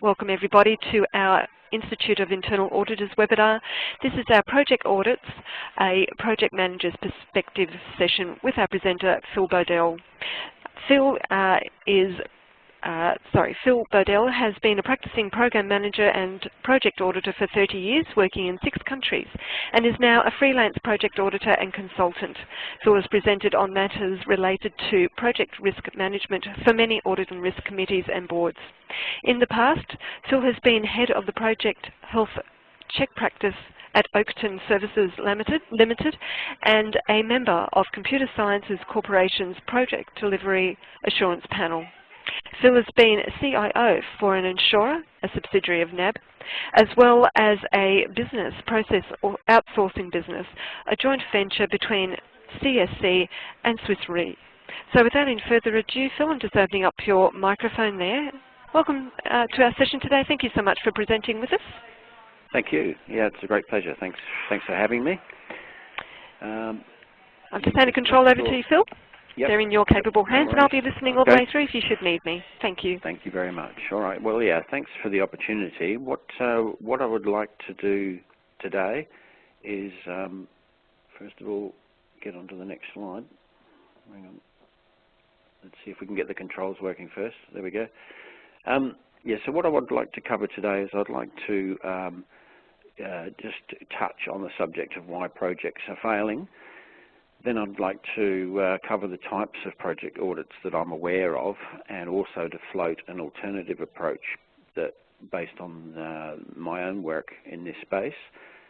Welcome everybody to our Institute of Internal Auditors webinar. This is our Project Audits, a Project Manager's Perspective session with our presenter, Phil Bodell. Phil Bodell has been a practicing program manager and project auditor for 30 years, working in 6 countries, and is now a freelance project auditor and consultant. Phil has presented on matters related to project risk management for many audit and risk committees and boards. In the past, Phil has been head of the Project Health Check Practice at Oakton Services Limited and a member of Computer Sciences Corporation's Project Delivery Assurance Panel. Phil has been CIO for an insurer, a subsidiary of NAB, as well as a business process or outsourcing business, a joint venture between CSC and Swiss Re. So without any further ado, Phil, I'm just opening up your microphone there. Welcome to our session today. Thank you so much for presenting with us. Thank you. Yeah, it's a great pleasure. Thanks for having me. I'm just handing control over to you, Phil. Yep. They're in your capable hands, and I'll be listening all the way through if you should need me. Thank you. Thank you very much. All right. Well, yeah, thanks for the opportunity. What I would like to do today is, first of all, get onto the next slide. Hang on. Let's see if we can get the controls working first. There we go. Yeah, so what I would like to cover today is I'd like to just touch on the subject of why projects are failing. Then I'd like to cover the types of project audits that I'm aware of, and also to float an alternative approach that, based on my own work in this space.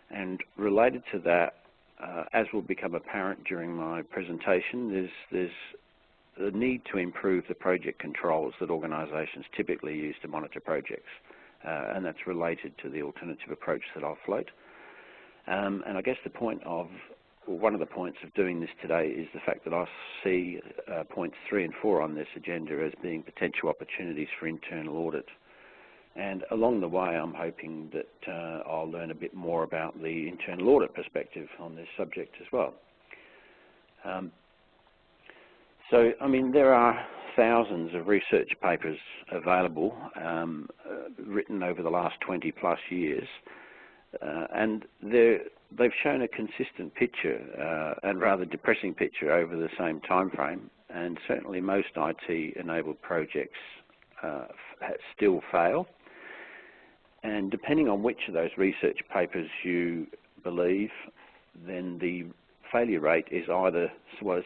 And related to that, as will become apparent during my presentation, there's the need to improve the project controls that organisations typically use to monitor projects, and that's related to the alternative approach that I'll float. And I guess one of the points of doing this today is the fact that I see points 3 and 4 on this agenda as being potential opportunities for internal audit. And along the way, I'm hoping that I'll learn a bit more about the internal audit perspective on this subject as well. So, I mean, there are thousands of research papers available, written over the last 20 plus years, and they've shown a consistent picture, and rather depressing picture over the same time frame, and certainly most IT-enabled projects still fail. And depending on which of those research papers you believe, then the failure rate is either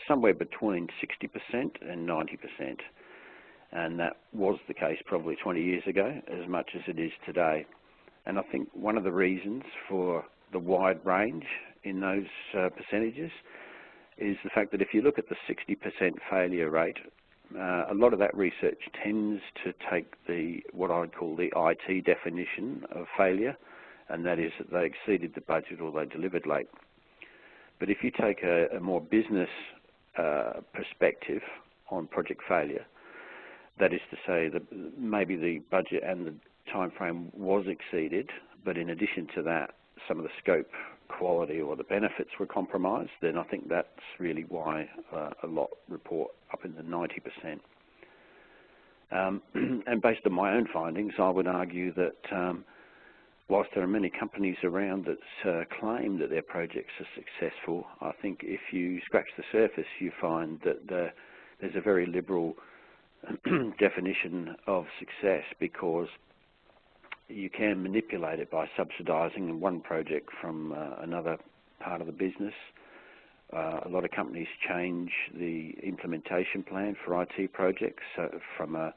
somewhere between 60% and 90%. And that was the case probably 20 years ago, as much as it is today. And I think one of the reasons for the wide range in those percentages is the fact that if you look at the 60% failure rate, a lot of that research tends to take what I'd call the IT definition of failure, and that is that they exceeded the budget or they delivered late. But if you take a more business perspective on project failure, that is to say that maybe the budget and the time frame was exceeded, but in addition to that, some of the scope, quality or the benefits were compromised, then I think that's really why a lot report up in the 90%. And based on my own findings, I would argue that whilst there are many companies around that claim that their projects are successful, I think if you scratch the surface, you find that there's a very liberal definition of success, because you can manipulate it by subsidising one project from another part of the business. A lot of companies change the implementation plan for IT projects, from a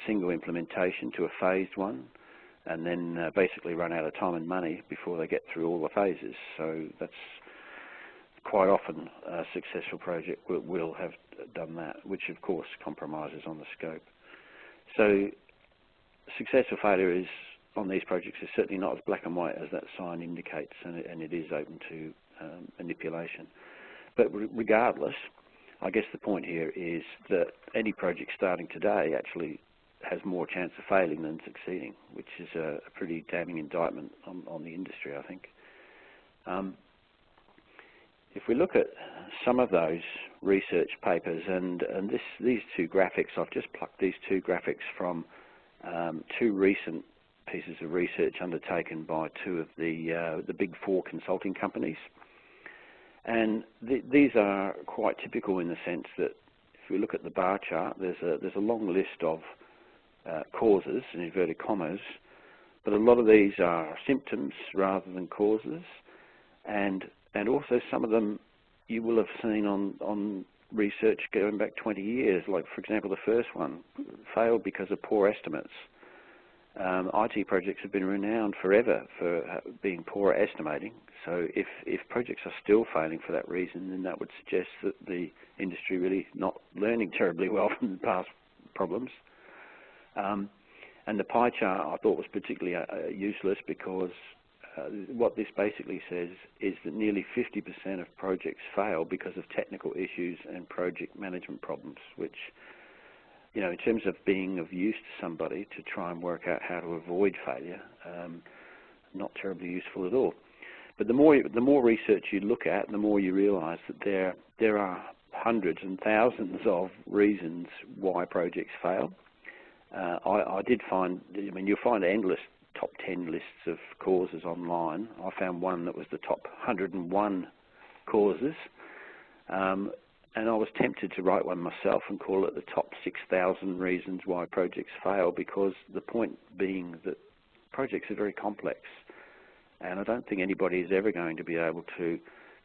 single implementation to a phased one, and then basically run out of time and money before they get through all the phases. So that's quite often a successful project will have done that, which of course compromises on the scope. So success or failure is, on these projects, is certainly not as black and white as that sign indicates, and it is open to manipulation. But regardless, I guess the point here is that any project starting today actually has more chance of failing than succeeding, which is a pretty damning indictment on the industry, I think. If we look at some of those research papers, and these two graphics, I've just plucked these two graphics from two recent pieces of research undertaken by two of the big four consulting companies. And these are quite typical in the sense that if we look at the bar chart, there's a long list of causes, in inverted commas, but a lot of these are symptoms rather than causes, and also some of them you will have seen on research going back 20 years. Like, for example, the first one failed because of poor estimates. IT projects have been renowned forever for being poor at estimating. So if projects are still failing for that reason, then that would suggest that the industry really not learning terribly well from the past problems. And the pie chart I thought was particularly useless because what this basically says is that nearly 50% of projects fail because of technical issues and project management problems, which, you know, in terms of being of use to somebody to try and work out how to avoid failure, not terribly useful at all. But the more research you look at, the more you realise that there are hundreds and thousands of reasons why projects fail. I did find, I mean, you'll find endless top 10 lists of causes online. I found one that was the top 101 causes. And I was tempted to write one myself and call it the top 6,000 reasons why projects fail, because the point being that projects are very complex, and I don't think anybody is ever going to be able to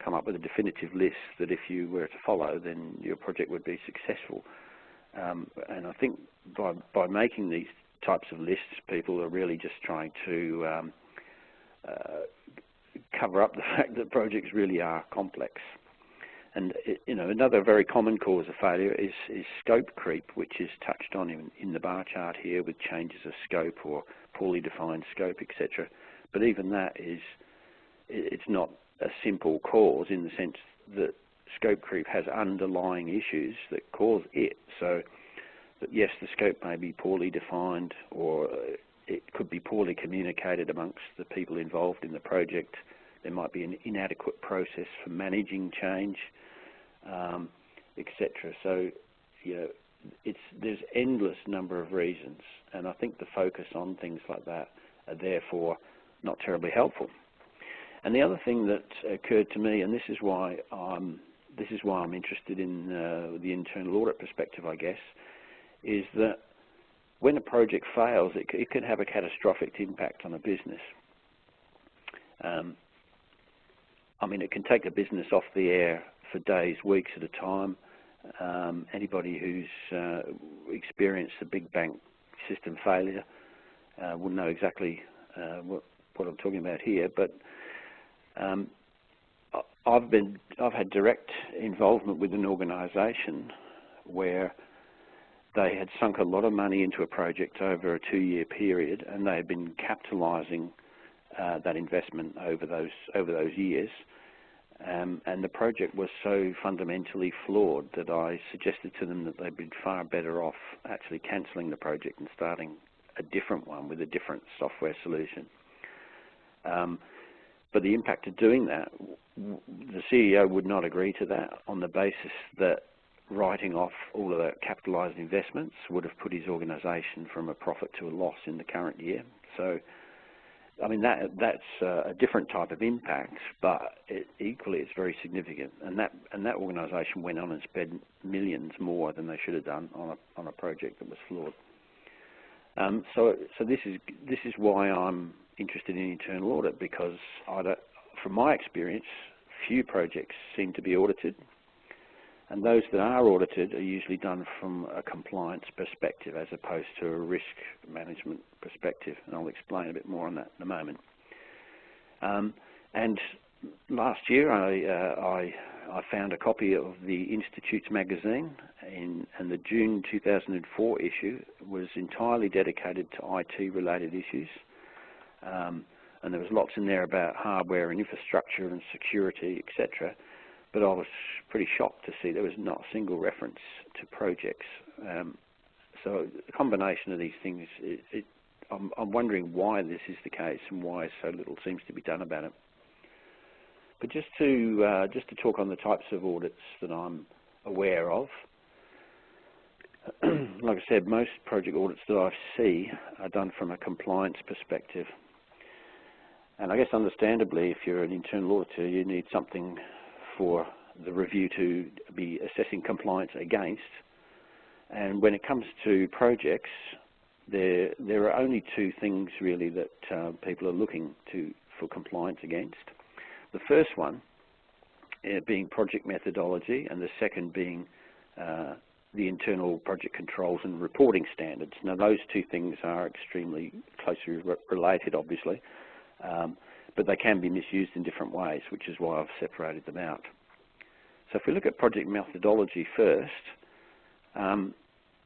come up with a definitive list that if you were to follow, then your project would be successful. And I think by making these types of lists, people are really just trying to cover up the fact that projects really are complex. And you know, another very common cause of failure is scope creep, which is touched on in the bar chart here, with changes of scope or poorly defined scope, etc. But even that it's not a simple cause, in the sense that scope creep has underlying issues that cause it. So that yes, the scope may be poorly defined, or it could be poorly communicated amongst the people involved in the project. There might be an inadequate process for managing change, etc. So, you know, there's endless number of reasons, and I think the focus on things like that are therefore not terribly helpful. And the other thing that occurred to me, and this is why I'm interested in the internal audit perspective, I guess, is that when a project fails, it can have a catastrophic impact on a business. I mean, it can take a business off the air for days, weeks at a time. Anybody who's experienced a big bank system failure will know exactly what I'm talking about here. But I've had direct involvement with an organisation where they had sunk a lot of money into a project over a 2-year period, and they had been capitalising that investment over those years, and the project was so fundamentally flawed that I suggested to them that they'd be far better off actually cancelling the project and starting a different one with a different software solution. But the impact of doing that, the CEO would not agree to that, on the basis that writing off all of the capitalised investments would have put his organisation from a profit to a loss in the current year. So, I mean, that's a different type of impact, but equally it's very significant. And that organisation went on and spent millions more than they should have done on a project that was flawed. So this is why I'm interested in internal audit, because from my experience, few projects seem to be audited, and those that are audited are usually done from a compliance perspective as opposed to a risk management perspective, and I'll explain a bit more on that in a moment. And last year I found a copy of the Institute's magazine, and the June 2004 issue was entirely dedicated to IT-related issues. And there was lots in there about hardware and infrastructure and security, etc. But I was pretty shocked to see there was not a single reference to projects. So the combination of these things, I'm wondering why this is the case and why so little seems to be done about it. But just to talk on the types of audits that I'm aware of, like I said, most project audits that I see are done from a compliance perspective. And I guess understandably, if you're an internal auditor, you need something for the review to be assessing compliance against. And when it comes to projects, there are only two things really that people are looking for compliance against. The first one being project methodology, and the second being the internal project controls and reporting standards. Now, those two things are extremely closely related, obviously, but they can be misused in different ways, which is why I've separated them out. So if we look at project methodology first,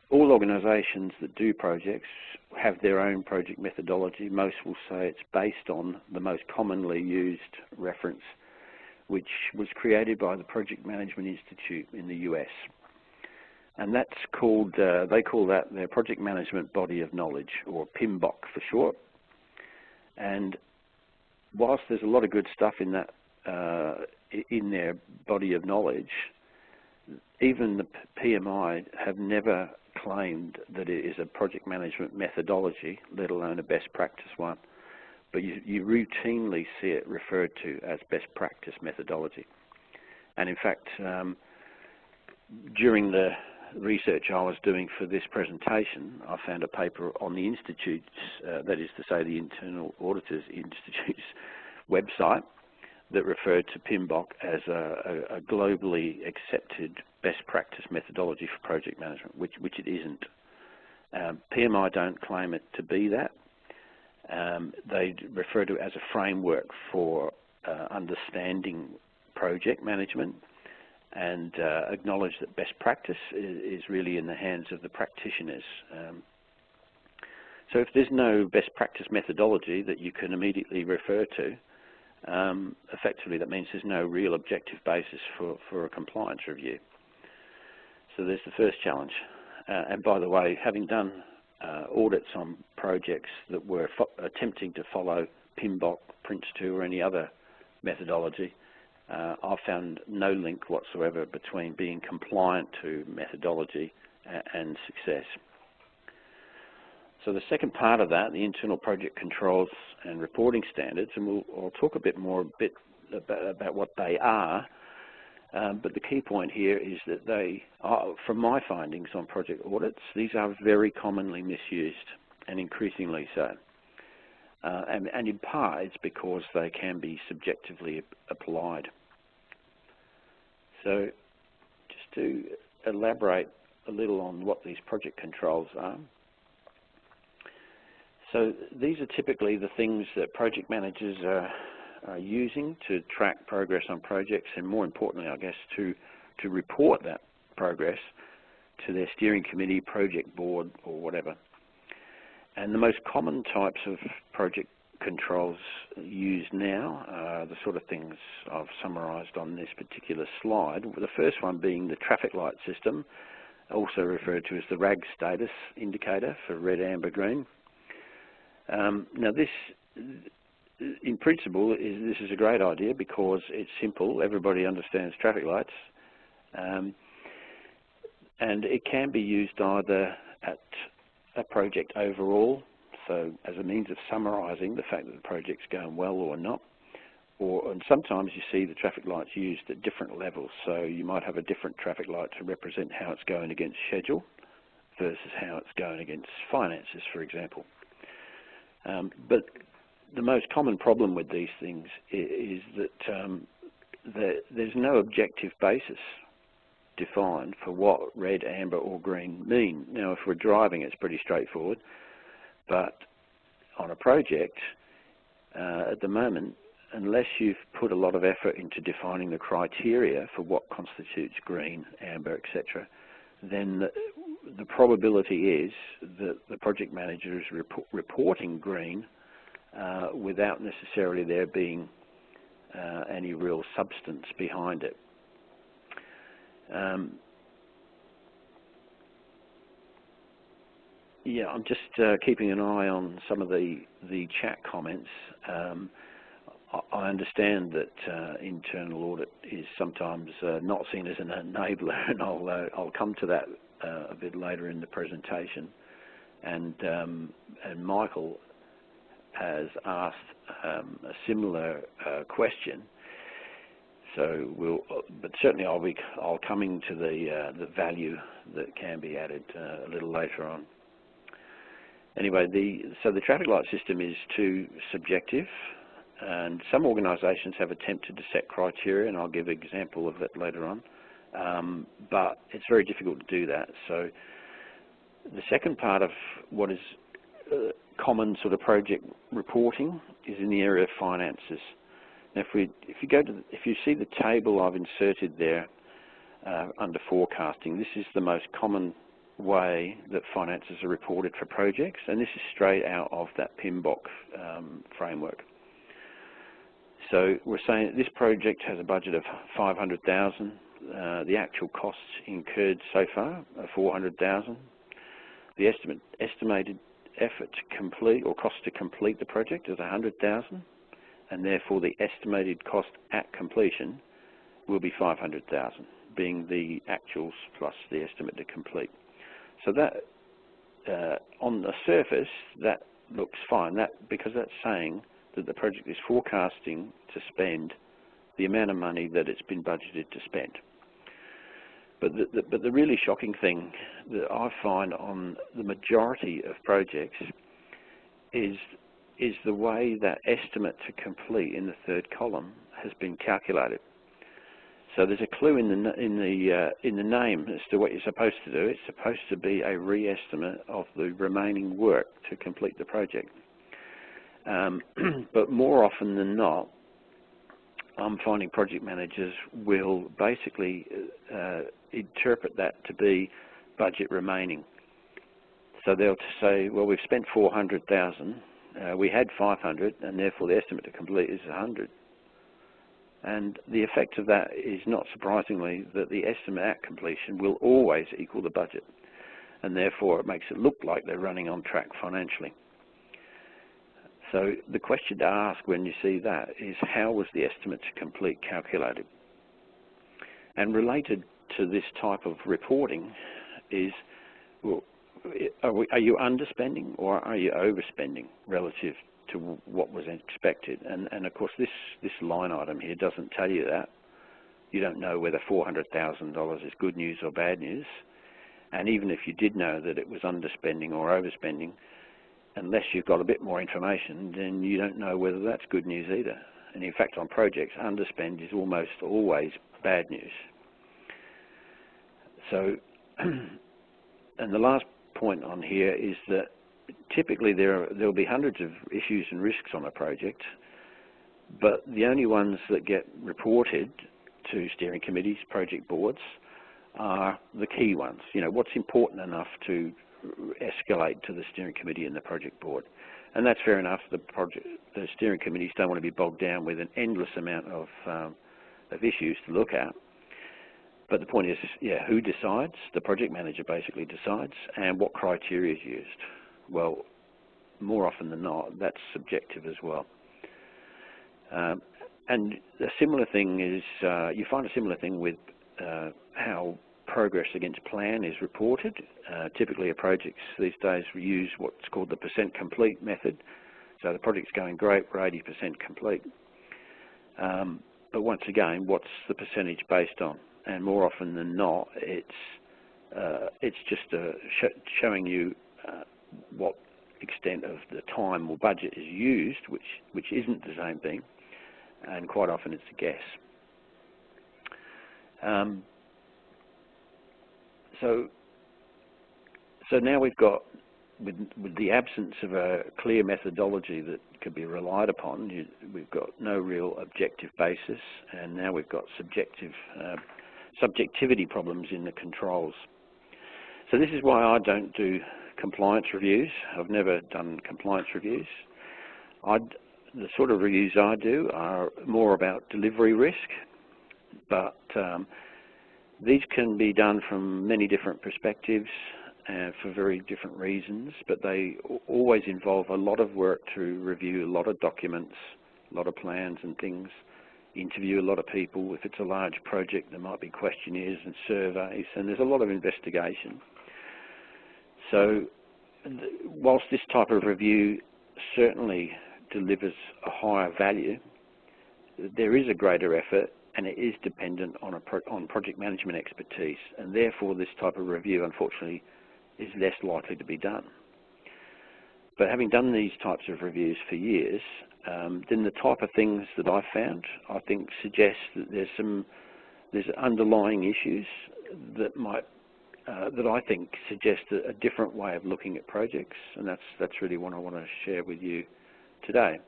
all organisations that do projects have their own project methodology. Most will say it's based on the most commonly used reference, which was created by the Project Management Institute in the US. And that's called, they call that their Project Management Body of Knowledge, or PMBOK for short. And whilst there's a lot of good stuff in that, in their body of knowledge, even the PMI have never claimed that it is a project management methodology, let alone a best practice one. But you routinely see it referred to as best practice methodology. And in fact, during the research I was doing for this presentation, I found a paper on the Institute's, that is to say the Internal Auditors Institute's website, that referred to PMBOK as a globally accepted best practice methodology for project management, which it isn't. PMI don't claim it to be that. They refer to it as a framework for understanding project management, and acknowledge that best practice is really in the hands of the practitioners. So if there's no best practice methodology that you can immediately refer to, effectively that means there's no real objective basis for a compliance review. So there's the first challenge. And by the way, having done audits on projects that were attempting to follow PMBOK, Prince2 or any other methodology, I've found no link whatsoever between being compliant to methodology and success. So the second part of that, the internal project controls and reporting standards, and I'll talk a bit more about what they are, but the key point here is that they are, from my findings on project audits, these are very commonly misused, and increasingly so. And in part it's because they can be subjectively applied. So just to elaborate a little on what these project controls are. So these are typically the things that project managers are using to track progress on projects, and more importantly, I guess, to report that progress to their steering committee, project board, or whatever. And the most common types of project controls used now are the sort of things I've summarised on this particular slide. The first one being the traffic light system, also referred to as the RAG status indicator for red, amber, green. Now this, in principle, this is a great idea because it's simple. Everybody understands traffic lights, and it can be used either at a project overall, so as a means of summarising the fact that the project's going well or not, and sometimes you see the traffic lights used at different levels. So you might have a different traffic light to represent how it's going against schedule versus how it's going against finances, for example. But the most common problem with these things is that there's no objective basis defined for what red, amber or green mean. Now, if we're driving, it's pretty straightforward, but on a project, at the moment, unless you've put a lot of effort into defining the criteria for what constitutes green, amber, etc., then the probability is that the project manager is reporting green without necessarily there being any real substance behind it. Yeah, I'm just keeping an eye on some of the chat comments. I understand that internal audit is sometimes not seen as an enabler, and I'll come to that a bit later in the presentation, and Michael has asked a similar question. So but certainly I'll coming to the value that can be added a little later on. Anyway, so the traffic light system is too subjective, and some organisations have attempted to set criteria, and I'll give an example of it later on. But it's very difficult to do that. So the second part of what is common sort of project reporting is in the area of finances. Now, if you see the table I've inserted there under forecasting, this is the most common way that finances are reported for projects, and this is straight out of that PMBOK framework. So we're saying that this project has a budget of 500,000. The actual costs incurred so far are 400,000. The estimated effort to complete or cost to complete the project is 100,000, and therefore the estimated cost at completion will be 500,000, being the actuals plus the estimate to complete. So that on the surface that looks fine, because that's saying that the project is forecasting to spend the amount of money that it's been budgeted to spend. But the really shocking thing that I find on the majority of projects is the way that estimate to complete in the third column has been calculated. So there's a clue in the name as to what you're supposed to do. It's supposed to be a re-estimate of the remaining work to complete the project. But more often than not, I'm finding project managers will basically interpret that to be budget remaining. So they'll say, well, we've spent 400,000, we had 500, and therefore the estimate to complete is 100. And the effect of that is, not surprisingly, that the estimate at completion will always equal the budget, and therefore it makes it look like they're running on track financially. So the question to ask when you see that is, how was the estimate to complete calculated? And related to this type of reporting is, well, are you underspending or are you overspending relative to what was expected? And of course this line item here doesn't tell you that. You don't know whether $400,000 is good news or bad news. And even if you did know that it was underspending or overspending, unless you've got a bit more information, then you don't know whether that's good news either. And in fact, on projects, underspend is almost always bad news. So, and the last point on here is that typically there'll be hundreds of issues and risks on a project, but the only ones that get reported to steering committees, project boards, are the key ones. You know, what's important enough to escalate to the steering committee and the project board. And that's fair enough. The steering committees don't want to be bogged down with an endless amount of issues to look at. But the point is, yeah, who decides? The project manager basically decides, and what criteria is used. Well, more often than not, that's subjective as well. And a similar thing is, you find a similar thing with how progress against plan is reported. Typically, a project these days we use what's called the % complete method. So the project's going great, we're 80% complete. But once again, what's the percentage based on? And more often than not, it's just showing you what extent of the time or budget is used, which isn't the same thing, and quite often it's a guess. So now we've got, with the absence of a clear methodology that could be relied upon, we've got no real objective basis, and now we've got subjectivity problems in the controls. So this is why I don't do compliance reviews. I've never done compliance reviews. The sort of reviews I do are more about delivery risk, but these can be done from many different perspectives and for very different reasons, but they always involve a lot of work to review a lot of documents, a lot of plans and things, interview a lot of people. If it's a large project, there might be questionnaires and surveys, and there's a lot of investigation. So whilst this type of review certainly delivers a higher value, there is a greater effort and it is dependent on on project management expertise, and therefore this type of review unfortunately is less likely to be done. But having done these types of reviews for years, then the type of things that I've found, I think, suggest that there's underlying issues that might that I think suggest a different way of looking at projects, and that's really what I want to share with you today.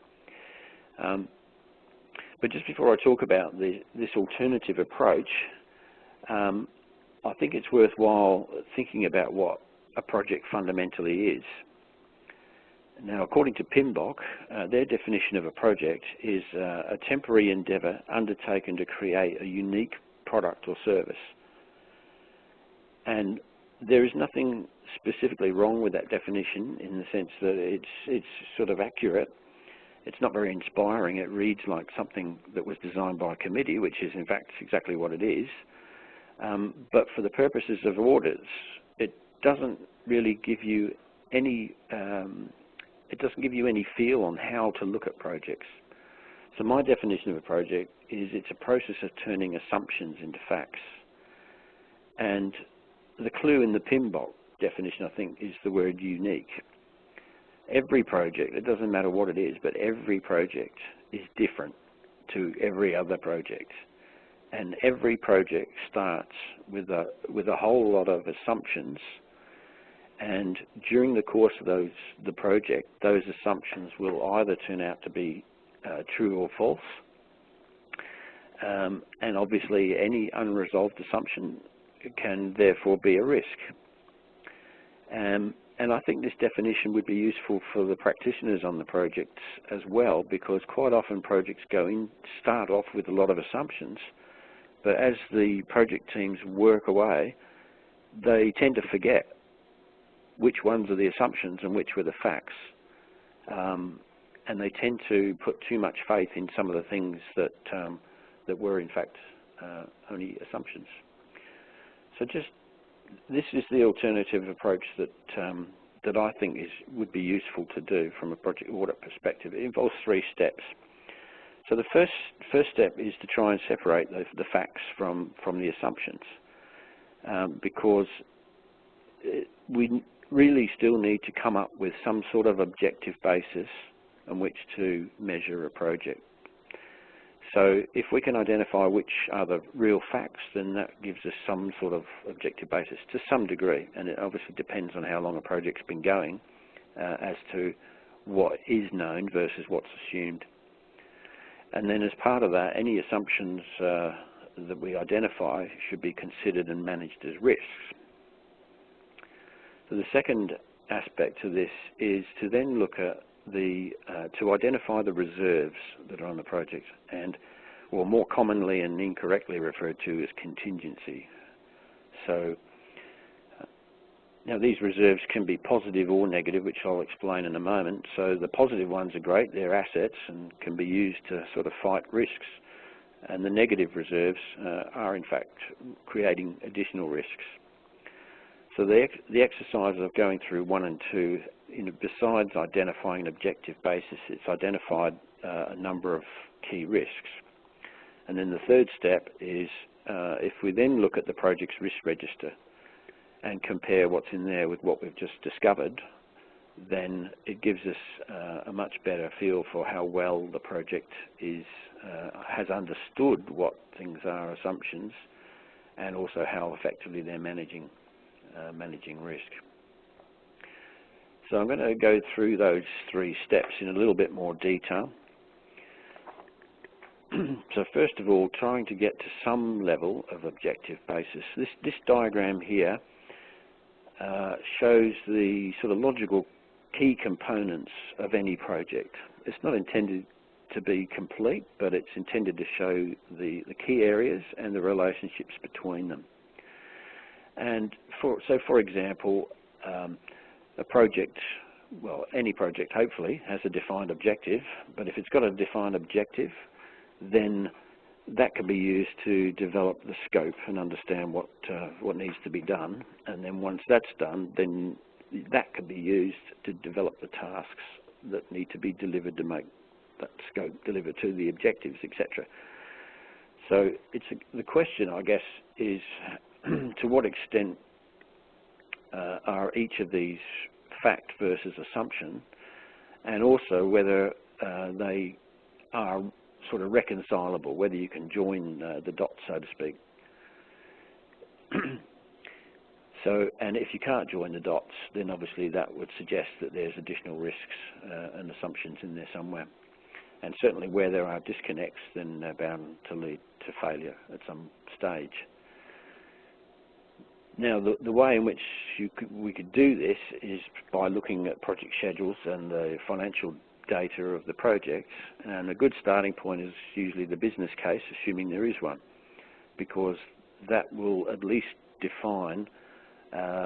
But just before I talk about this alternative approach, I think it's worthwhile thinking about what a project fundamentally is. Now, according to PMBOK, their definition of a project is a temporary endeavour undertaken to create a unique product or service. And there is nothing specifically wrong with that definition in the sense that it's sort of accurate. It's not very inspiring. It reads like something that was designed by a committee, which is in fact exactly what it is. But for the purposes of audits, it doesn't really give you any feel on how to look at projects. So my definition of a project is it's a process of turning assumptions into facts. And the clue in the PMBOK definition, I think, is the word unique. Every project, it doesn't matter what it is, but every project is different to every other project. And every project starts with a whole lot of assumptions, and during the course of the project, those assumptions will either turn out to be true or false. And obviously any unresolved assumption can therefore be a risk. And I think this definition would be useful for the practitioners on the projects as well, because quite often projects start off with a lot of assumptions, but as the project teams work away, they tend to forget which ones are the assumptions and which were the facts. And they tend to put too much faith in some of the things that were in fact only assumptions. So this is the alternative approach that I think would be useful to do from a project audit perspective. It involves 3 steps. So the first step is to try and separate the facts from the assumptions, because we really still need to come up with some sort of objective basis on which to measure a project. So if we can identify which are the real facts, then that gives us some sort of objective basis to some degree, and it obviously depends on how long a project's been going as to what is known versus what's assumed. And then as part of that, any assumptions that we identify should be considered and managed as risks. So the second aspect to this is to then look at to identify the reserves that are on the project, and more commonly and incorrectly referred to as contingency. So now these reserves can be positive or negative, which I'll explain in a moment. So the positive ones are great, they're assets and can be used to sort of fight risks, and the negative reserves are in fact creating additional risks. So the exercise of going through 1 and 2, besides identifying an objective basis, it's identified a number of key risks. And then the third step is if we then look at the project's risk register and compare what's in there with what we've just discovered, then it gives us a much better feel for how well the project has understood what things are assumptions, and also how effectively they're managing risk. So I'm going to go through those 3 steps in a little bit more detail. So first of all, trying to get to some level of objective basis. This diagram here shows the sort of logical key components of any project. It's not intended to be complete, but it's intended to show the key areas and the relationships between them. And for example, a project, well, any project hopefully has a defined objective, but if it's got a defined objective, then that can be used to develop the scope and understand what needs to be done. And then once that's done, then that can be used to develop the tasks that need to be delivered to make that scope deliver to the objectives, etc. So the question, I guess, is to what extent are each of these fact versus assumption, and also whether they are sort of reconcilable, whether you can join the dots, so to speak. So, and if you can't join the dots, then obviously that would suggest that there's additional risks and assumptions in there somewhere. And certainly where there are disconnects, then they're bound to lead to failure at some stage. Now, the way in which we could do this is by looking at project schedules and the financial data of the project. And a good starting point is usually the business case, assuming there is one, because that will at least define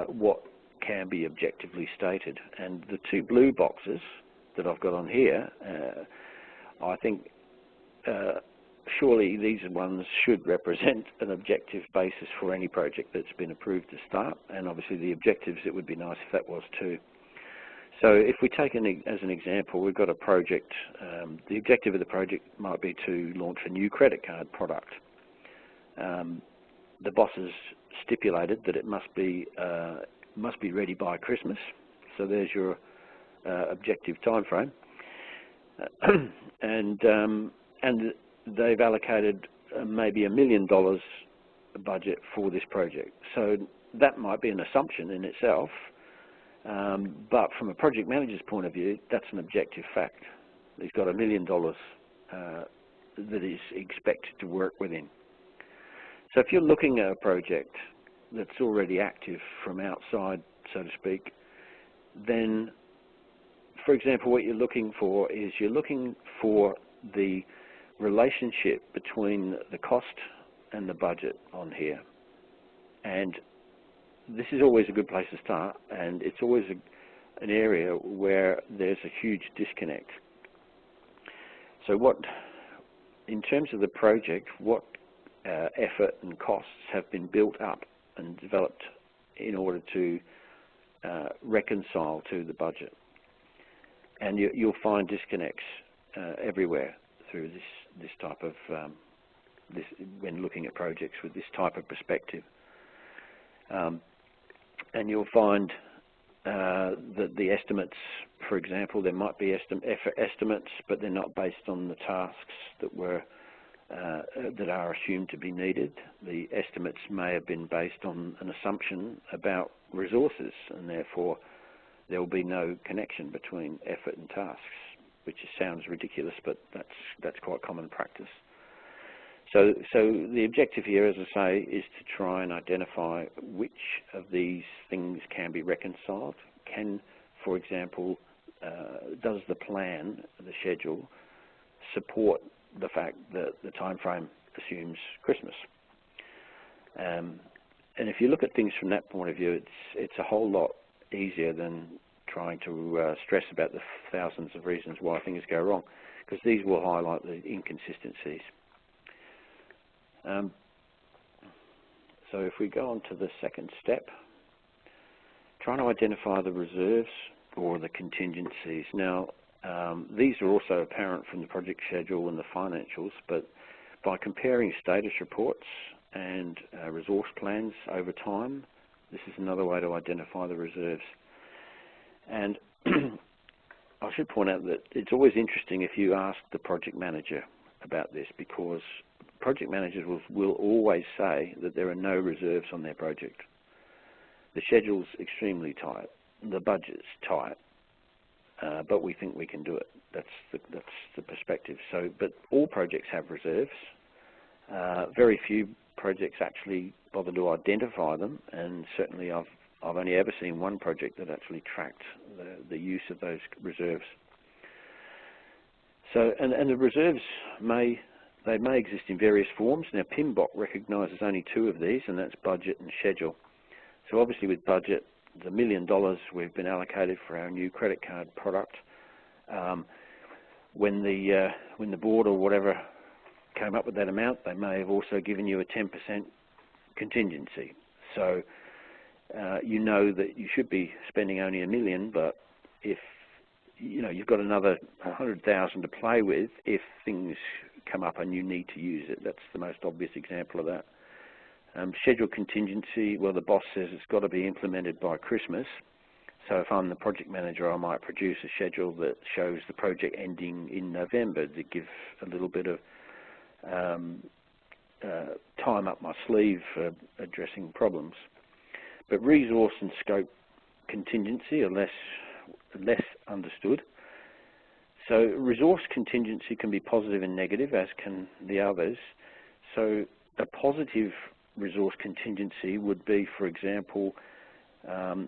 what can be objectively stated. And the two blue boxes that I've got on here, I think surely these ones should represent an objective basis for any project that's been approved to start, and obviously the objectives, it would be nice if that was too. So if we take as an example, we've got a project, the objective of the project might be to launch a new credit card product. The bosses stipulated that it must be ready by Christmas, so there's your objective time frame. And they've allocated maybe $1 million budget for this project. So that might be an assumption in itself, but from a project manager's point of view, that's an objective fact. He's got $1 million that is expected to work within. So if you're looking at a project that's already active from outside, so to speak, then, for example, what you're looking for is you're looking for the relationship between the cost and the budget on here. And this is always a good place to start, and it's always an area where there's a huge disconnect. So in terms of the project, what effort and costs have been built up and developed in order to reconcile to the budget? And you'll find disconnects everywhere through this type of when looking at projects with this type of perspective. And you'll find that the estimates, for example, there might be effort estimates, but they're not based on the tasks that are assumed to be needed. The estimates may have been based on an assumption about resources, and therefore there will be no connection between effort and tasks, which sounds ridiculous, but that's quite common practice. So the objective here, as I say, is to try and identify which of these things can be reconciled. For example, does the plan, the schedule, support the fact that the time frame assumes Christmas? And if you look at things from that point of view, it's a whole lot easier than trying to stress about the thousands of reasons why things go wrong, because these will highlight the inconsistencies. So if we go on to the second step, trying to identify the reserves or the contingencies. Now, these are also apparent from the project schedule and the financials, but by comparing status reports and resource plans over time, this is another way to identify the reserves. And I should point out that it's always interesting if you ask the project manager about this, because project managers will always say that there are no reserves on their project. The schedule's extremely tight, the budget's tight, but we think we can do it. That's the perspective. So, but all projects have reserves. Very few projects actually bother to identify them, and certainly I've only ever seen one project that actually tracked the use of those reserves. So, and the reserves may exist in various forms. Now, PMBOK recognises only two of these, and that's budget and schedule. So obviously with budget, the $1 million we've been allocated for our new credit card product. When the board or whatever came up with that amount, they may have also given you a 10% contingency. So you know that you should be spending only $1 million, but if you've got another 100,000 to play with if things come up and you need to use it. That's the most obvious example of that. Schedule contingency, well, the boss says it's got to be implemented by Christmas. So if I'm the project manager, I might produce a schedule that shows the project ending in November to give a little bit of time up my sleeve for addressing problems. But resource and scope contingency are less understood. So resource contingency can be positive and negative, as can the others. So a positive resource contingency would be, for example,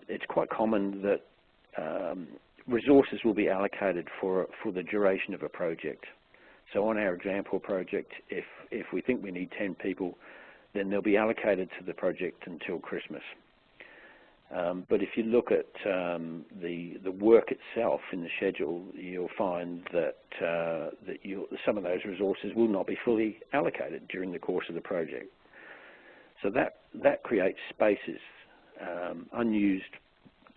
it's quite common that resources will be allocated for the duration of a project. So on our example project, if we think we need 10 people, then they'll be allocated to the project until Christmas. But if you look at the work itself in the schedule, you'll find that some of those resources will not be fully allocated during the course of the project. So that creates spaces, unused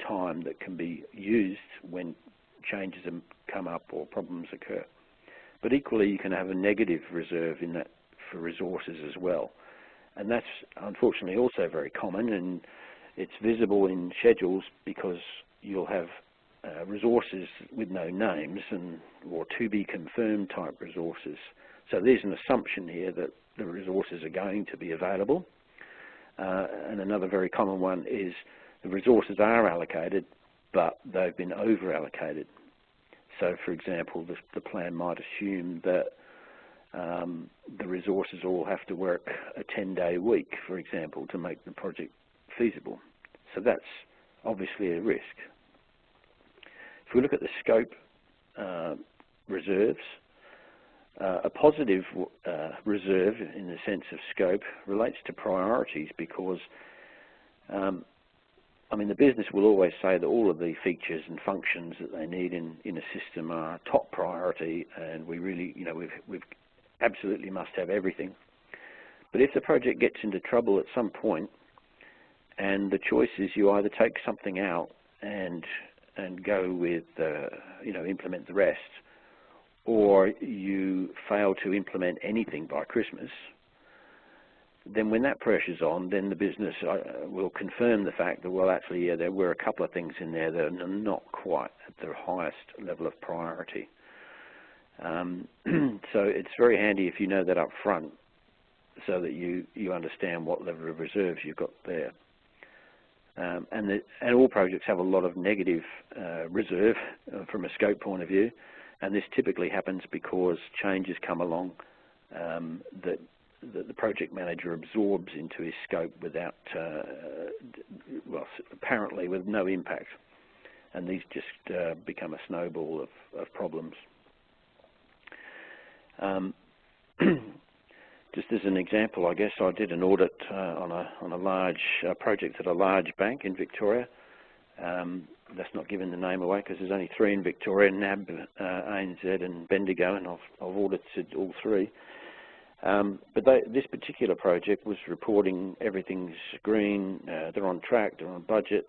time that can be used when changes come up or problems occur. But equally, you can have a negative reserve in that for resources as well. And that's unfortunately also very common, and it's visible in schedules because you'll have resources with no names or to be confirmed type resources. So there's an assumption here that the resources are going to be available. And another very common one is the resources are allocated, but they've been over allocated. So for example, the plan might assume that the resources all have to work a 10-day week, for example, to make the project feasible. So that's obviously a risk. If we look at the scope reserves, a positive reserve in the sense of scope relates to priorities because, I mean, the business will always say that all of the features and functions that they need in a system are top priority, and we really, we've absolutely must have everything. But if the project gets into trouble at some point, and the choice is you either take something out and go with, implement the rest, or you fail to implement anything by Christmas, then when that pressure's on, then the business will confirm the fact that, well, actually, yeah, there were a couple of things in there that are not quite at the highest level of priority. So it's very handy if you know that up front so that you understand what level of reserves you've got there. And all projects have a lot of negative reserve from a scope point of view, and this typically happens because changes come along that the project manager absorbs into his scope without, apparently with no impact, and these just become a snowball of problems. Just as an example, I guess I did an audit on a large project at a large bank in Victoria. That's not giving the name away because there's only 3 in Victoria: NAB, ANZ and Bendigo, and I've audited all 3. But this particular project was reporting everything's green, they're on track, they're on budget.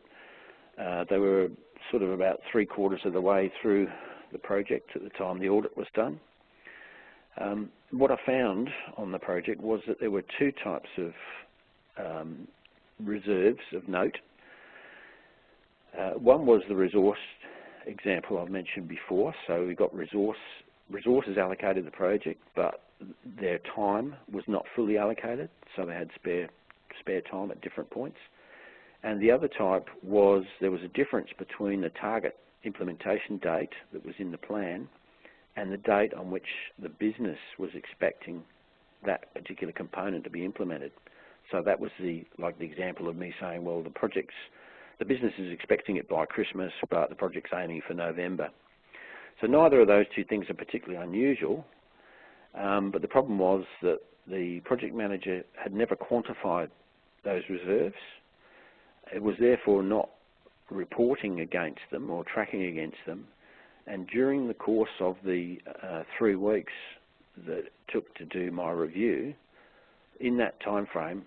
They were sort of about 3/4 of the way through the project at the time the audit was done. What I found on the project was that there were 2 types of reserves of note. One was the resource example I've mentioned before. So we got resources allocated to the project, but their time was not fully allocated, so they had spare time at different points. And the other type was there was a difference between the target implementation date that was in the plan and the date on which the business was expecting that particular component to be implemented. So that was the example of me saying, well, the business is expecting it by Christmas, but the project's aiming for November. So neither of those 2 things are particularly unusual, but the problem was that the project manager had never quantified those reserves. It was therefore not reporting against them or tracking against them. And during the course of the 3 weeks that it took to do my review, in that time frame,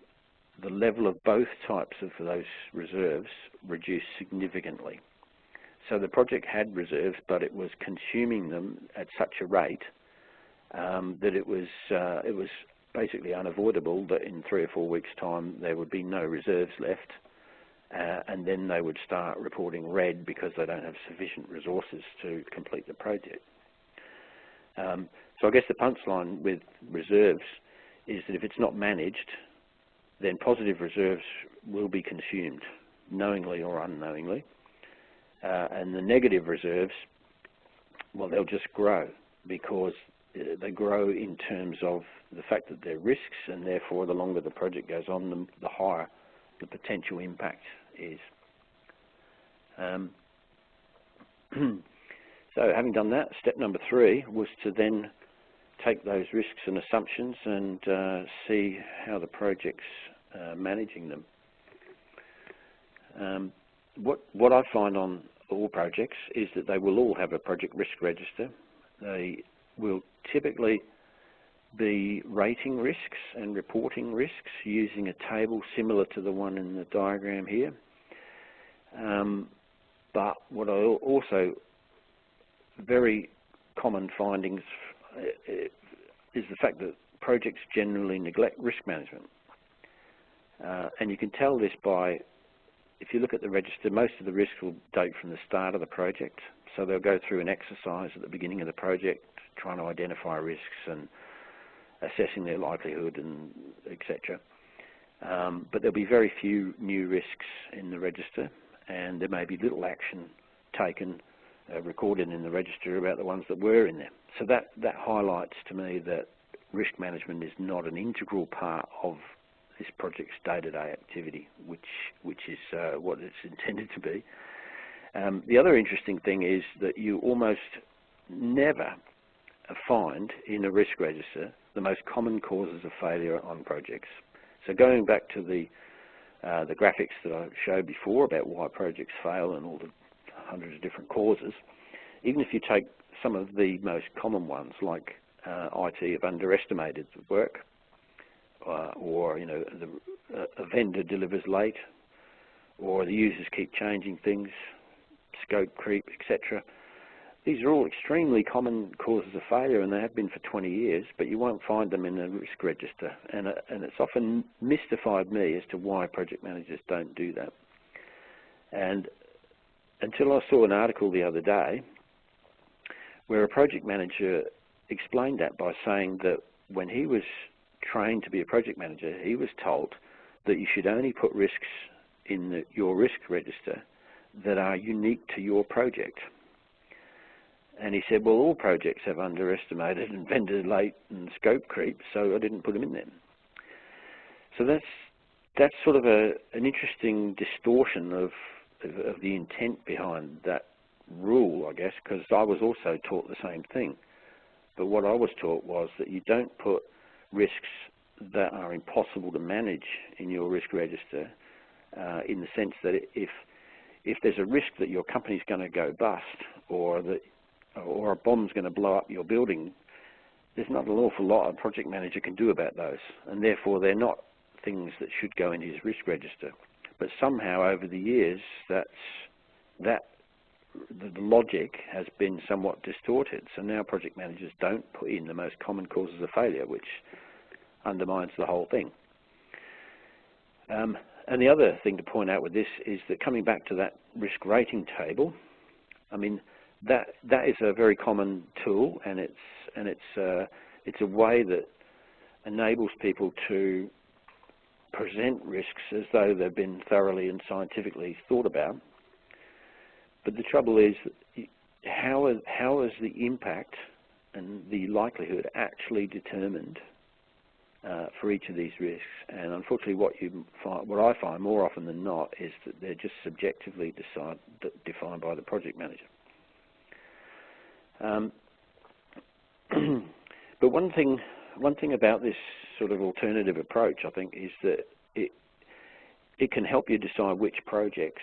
the level of both types of those reserves reduced significantly. So the project had reserves, but it was consuming them at such a rate that it was basically unavoidable that in 3 or 4 weeks' time there would be no reserves left, and then they would start reporting red because they don't have sufficient resources to complete the project. So I guess the punchline with reserves is that if it's not managed, then positive reserves will be consumed, knowingly or unknowingly. And the negative reserves, well, they'll just grow because they grow in terms of the fact that they're risks, and therefore the longer the project goes on, the higher the potential impact is. So having done that, step number 3 was to then take those risks and assumptions and see how the project's managing them. What I find on all projects is that they will all have a project risk register. They will typically be rating risks and reporting risks using a table similar to the one in the diagram here. But what I also, very common findings is the fact that projects generally neglect risk management. And you can tell this by, if you look at the register, most of the risks will date from the start of the project. So they'll go through an exercise at the beginning of the project, trying to identify risks and assessing their likelihood and etc. But there'll be very few new risks in the register, and there may be little action taken, recorded in the register about the ones that were in there. So that highlights to me that risk management is not an integral part of this project's day-to-day activity, which is what it's intended to be. The other interesting thing is that you almost never find in a risk register the most common causes of failure on projects. So going back to the graphics that I showed before about why projects fail and all the hundreds of different causes, even if you take some of the most common ones like IT have underestimated the work, or a vendor delivers late, or the users keep changing things, scope creep, etc. These are all extremely common causes of failure, and they have been for 20 years, but you won't find them in the risk register. And it's often mystified me as to why project managers don't do that. And until I saw an article the other day where a project manager explained that by saying that when he was trained to be a project manager, he was told that you should only put risks in your risk register that are unique to your project. And he said, well, all projects have underestimated and vendor late and scope creep, so I didn't put them in there. So that's sort of an interesting distortion of the intent behind that rule, I guess, because I was also taught the same thing. But what I was taught was that you don't put risks that are impossible to manage in your risk register, in the sense that if there's a risk that your company's going to go bust, or a bomb's going to blow up your building, there's not an awful lot a project manager can do about those, and therefore they're not things that should go in his risk register. But somehow over the years, the logic has been somewhat distorted. So now project managers don't put in the most common causes of failure, which undermines the whole thing. And the other thing to point out with this is that, coming back to that risk rating table, I mean, that is a very common tool, and it's a way that enables people to present risks as though they've been thoroughly and scientifically thought about. But the trouble is, how is the impact and the likelihood actually determined for each of these risks? And unfortunately, what I find more often than not is that they're just subjectively defined by the project manager. But one thing about this sort of alternative approach, I think, is that it can help you decide which projects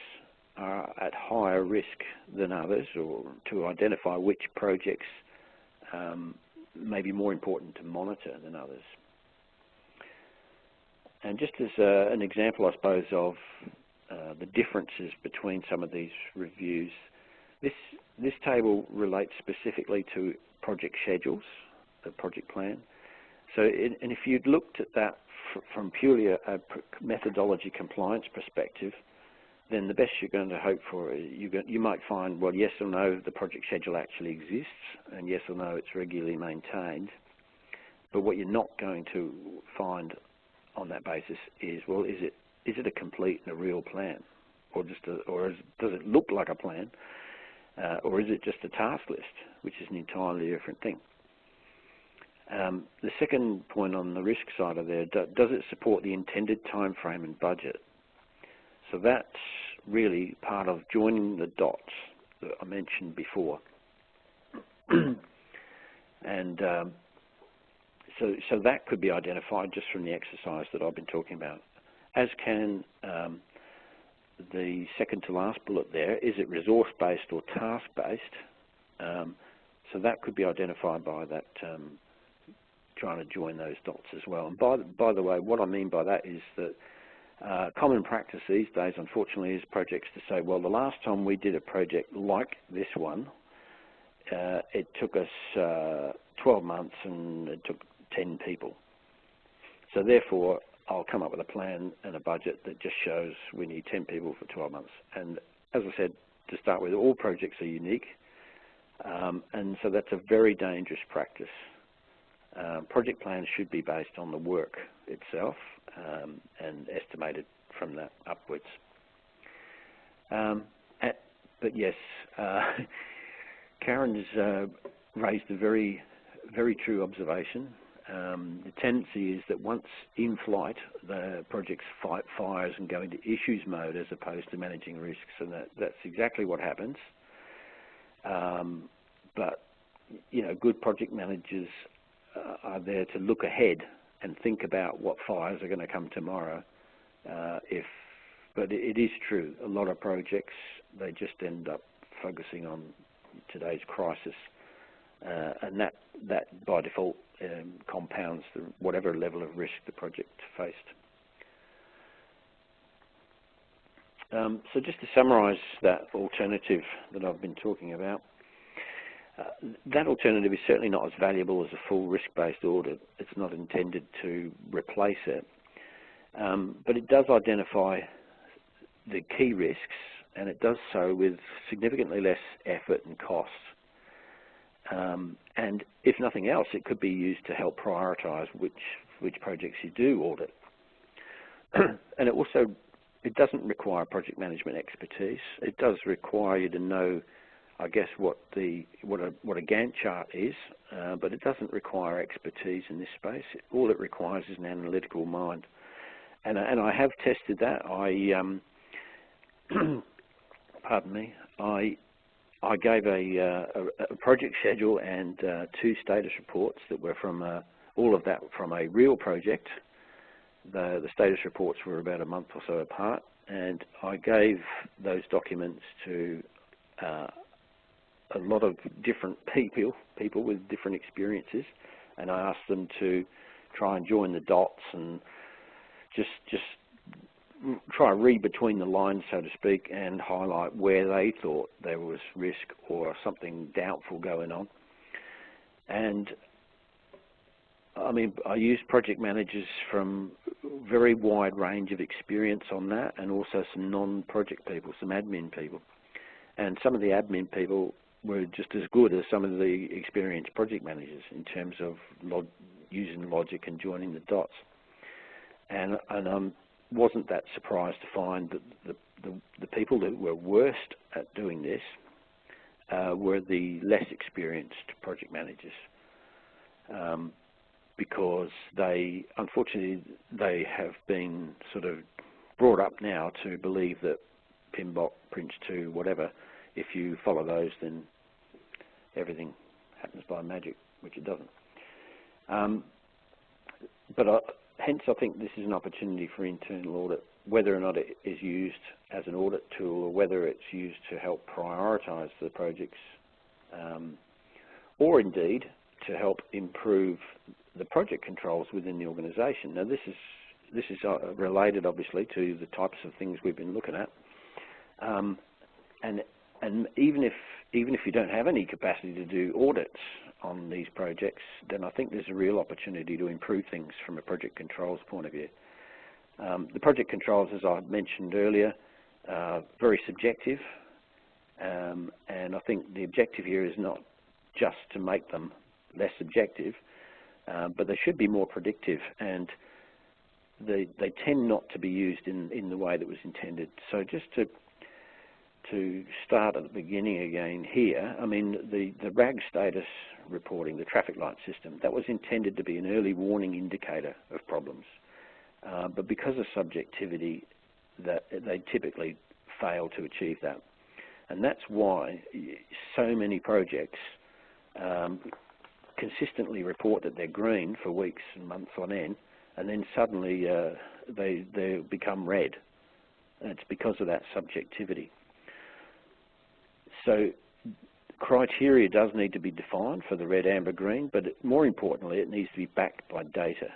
are at higher risk than others, or to identify which projects may be more important to monitor than others. And just as an example, I suppose, of the differences between some of these reviews, this table relates specifically to project schedules, the project plan. So, and if you'd looked at that from purely a methodology compliance perspective, then the best you're going to hope for is you might find, well, yes or no, the project schedule actually exists, and yes or no, it's regularly maintained. But what you're not going to find on that basis is, well, is it a complete and a real plan, or does it look like a plan, or is it just a task list, which is an entirely different thing? The second point on the risk side of there, does it support the intended time frame and budget? So that's really part of joining the dots that I mentioned before. And so that could be identified just from the exercise that I've been talking about, as can the second to last bullet there. Is it resource-based or task-based? So that could be identified by that, trying to join those dots as well. And by the way, what I mean by that is that common practice these days, unfortunately, is projects to say, well, the last time we did a project like this one, it took us 12 months and it took 10 people. So therefore, I'll come up with a plan and a budget that just shows we need 10 people for 12 months. And as I said, to start with, all projects are unique. And so that's a very dangerous practice. Project plans should be based on the work itself and estimated from that upwards. But yes, Karen's raised a very, very true observation. The tendency is that once in flight, the projects fight fires and go into issues mode as opposed to managing risks, and that's exactly what happens. But you know, good project managers are there to look ahead and think about what fires are going to come tomorrow. But it is true, a lot of projects, they just end up focusing on today's crisis, and that by default compounds whatever level of risk the project faced. So just to summarise that alternative that I've been talking about, that alternative is certainly not as valuable as a full risk-based audit. It's not intended to replace it, but it does identify the key risks, and it does so with significantly less effort and cost. And if nothing else, it could be used to help prioritise which projects you do audit. And it doesn't require project management expertise. It does require you to know, I guess, what a Gantt chart is, but it doesn't require expertise in this space. All it requires is an analytical mind. And I have tested that. Pardon me. I gave a project schedule and 2 status reports that were from all of that from a real project. The status reports were about a month or so apart, and I gave those documents to a lot of different people with different experiences, and I asked them to try and join the dots and just try and read between the lines, so to speak, and highlight where they thought there was risk or something doubtful going on. And I mean, I used project managers from a very wide range of experience on that, and also some non-project people, some admin people. And some of the admin people were just as good as some of the experienced project managers in terms of using logic and joining the dots. And wasn't that surprised to find that the people that were worst at doing this were the less experienced project managers, because unfortunately they have been sort of brought up now to believe that PMBOK, Prince 2, whatever, if you follow those, then everything happens by magic, which it doesn't. Hence, I think this is an opportunity for internal audit, whether or not it is used as an audit tool or whether it's used to help prioritise the projects, or indeed to help improve the project controls within the organisation. Now, this is related, obviously, to the types of things we've been looking at. And even if you don't have any capacity to do audits on these projects, then I think there's a real opportunity to improve things from a project controls point of view. The project controls, as I mentioned earlier, are very subjective, and I think the objective here is not just to make them less subjective, but they should be more predictive, and they tend not to be used in the way that was intended. So just to start at the beginning again here, I mean, the RAG status reporting, the traffic light system, that was intended to be an early warning indicator of problems. But because of subjectivity, that they typically fail to achieve that. And that's why so many projects consistently report that they're green for weeks and months on end, and then suddenly they become red. And it's because of that subjectivity. So criteria does need to be defined for the red, amber, green, but more importantly, it needs to be backed by data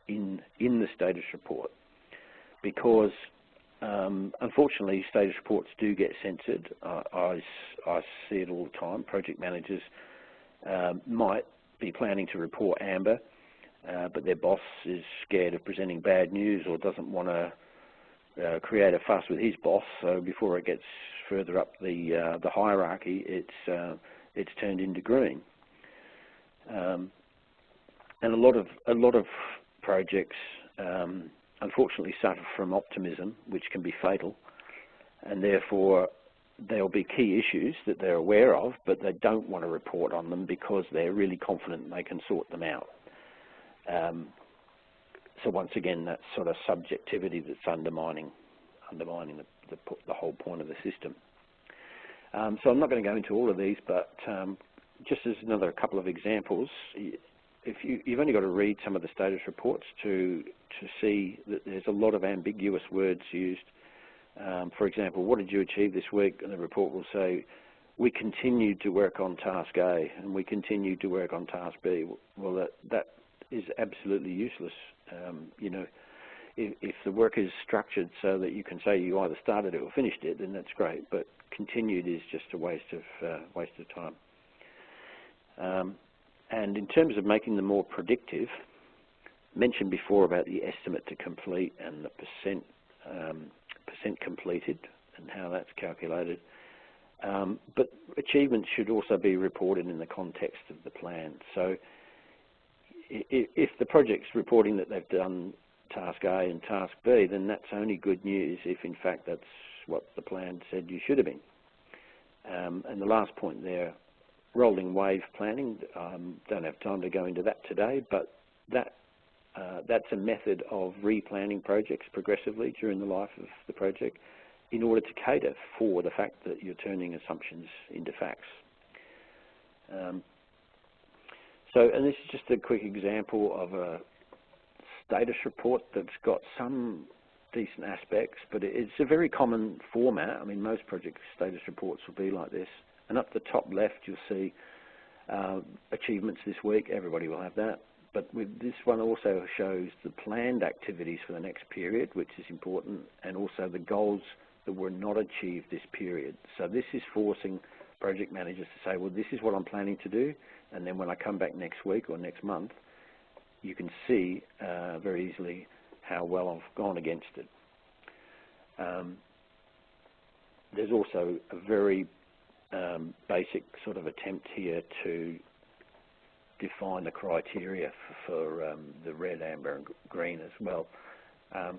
in the status report, because unfortunately status reports do get censored. I see it all the time. Project managers might be planning to report amber, but their boss is scared of presenting bad news or doesn't want to create a fuss with his boss, so before it gets further up the hierarchy, it's turned into green. And a lot of projects unfortunately suffer from optimism, which can be fatal, and therefore there'll be key issues that they're aware of, but they don't want to report on them because they're really confident they can sort them out. So once again, that sort of subjectivity that's undermining the whole point of the system. So I'm not going to go into all of these, but just as another couple of examples, if you've only got to read some of the status reports to see that there's a lot of ambiguous words used. For example, what did you achieve this week? And the report will say, we continued to work on task A and we continued to work on task B. Well, that is absolutely useless. You know, if the work is structured so that you can say you either started it or finished it, then that's great. But continued is just a waste of time. And in terms of making them more predictive, mentioned before about the estimate to complete and the percent completed and how that's calculated. But achievements should also be reported in the context of the plan. So if the project's reporting that they've done task A and task B, then that's only good news if in fact that's what the plan said you should have been. And the last point there, rolling wave planning, don't have time to go into that today, but that's a method of replanning projects progressively during the life of the project in order to cater for the fact that you're turning assumptions into facts. And this is just a quick example of a status report that's got some decent aspects, but it's a very common format. I mean, most project status reports will be like this. And up the top left, you'll see achievements this week. Everybody will have that. But with this one also shows the planned activities for the next period, which is important, and also the goals that were not achieved this period. So this is forcing project managers to say, well, this is what I'm planning to do, and then when I come back next week or next month, you can see very easily how well I've gone against it. There's also a very basic sort of attempt here to define the criteria for the red, amber and green as well.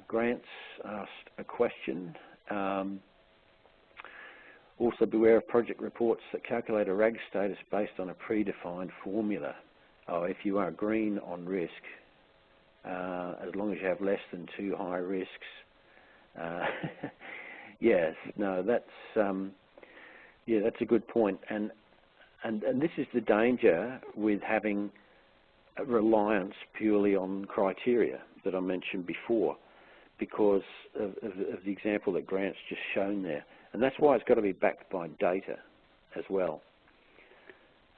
Grants asked a question. Also beware of project reports that calculate a RAG status based on a predefined formula. If you are green on risk, as long as you have less than 2 high risks, yes, no, that's a good point. And this is the danger with having a reliance purely on criteria that I mentioned before, because of the example that Grant's just shown there. And that's why it's got to be backed by data as well.